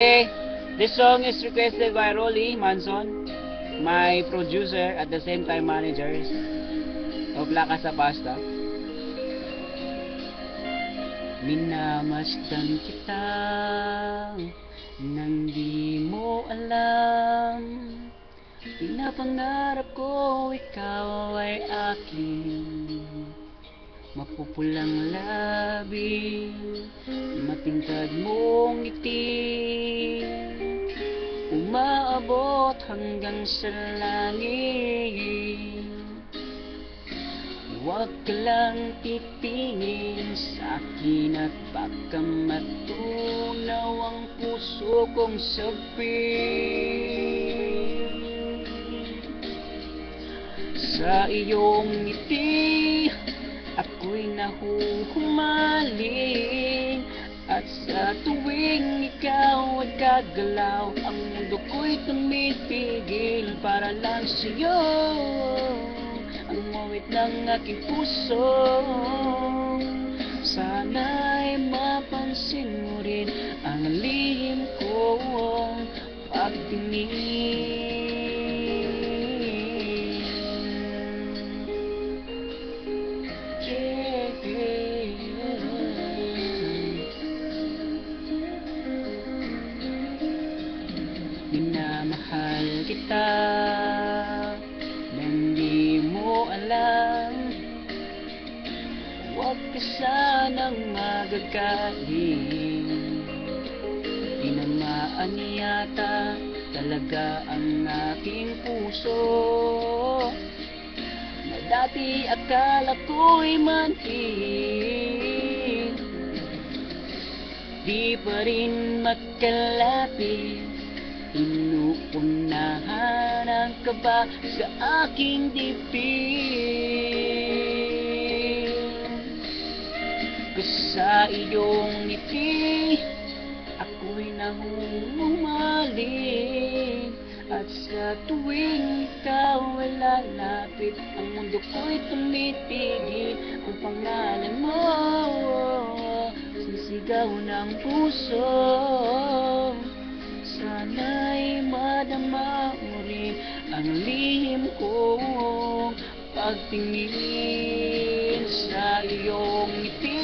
This song is requested by Rolly Manson, my producer at the same time manager of La Casa Pasta. Minamasdan kita nang di mo alam. Pinapangarap ko ikaw ay akin. Mapupulang labi, matingkad mong ngiti, umaabot hanggang sa langit. Huwag ka lang titingin sa akin at baka matunaw ang puso kong sabik. Sa iyong ngiti ako'y nahuhumaling, at sa tuwing ikaw ay gagalaw, ang mundo ko'y tumipigil para lang sa'yo. Ang mawit ng aking puso, sana'y mapansin mo rin ang lihim kong pagtingin. Minamahal kita nang di mo alam. Huwag ka sanang magagaling. Tinamaan yata talaga ang aking puso, na dati akala ko'y manhid. Di pa rin makalapit, inuunahan ang kaba sa aking dibdib. Sa iyong ngiti ako'y nahuhumaling, at sa tuwing ikaw ay lalapit, ang mundo ko'y tumitigil. Ang pangalan mo, sisigaw ng puso, sana'y madama mo rin ang lihim kong pagtingin. Sa iyong ngiti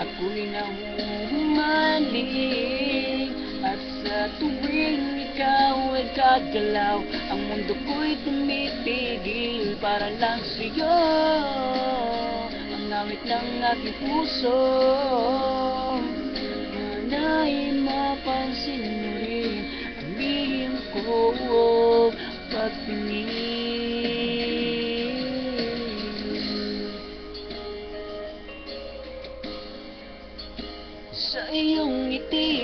ako'y nahuhumaling, at sa tuwing ikaw ay gagalaw, ang mundo ko'y tumitigil para lang sa'yo. Ang awit ng aking puso, sana'y mapansin mo rin ang lihim kong pagtingin. Sa iyong ngiti,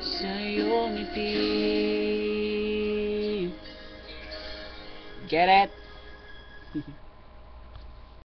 sa iyong ngiti. Get it?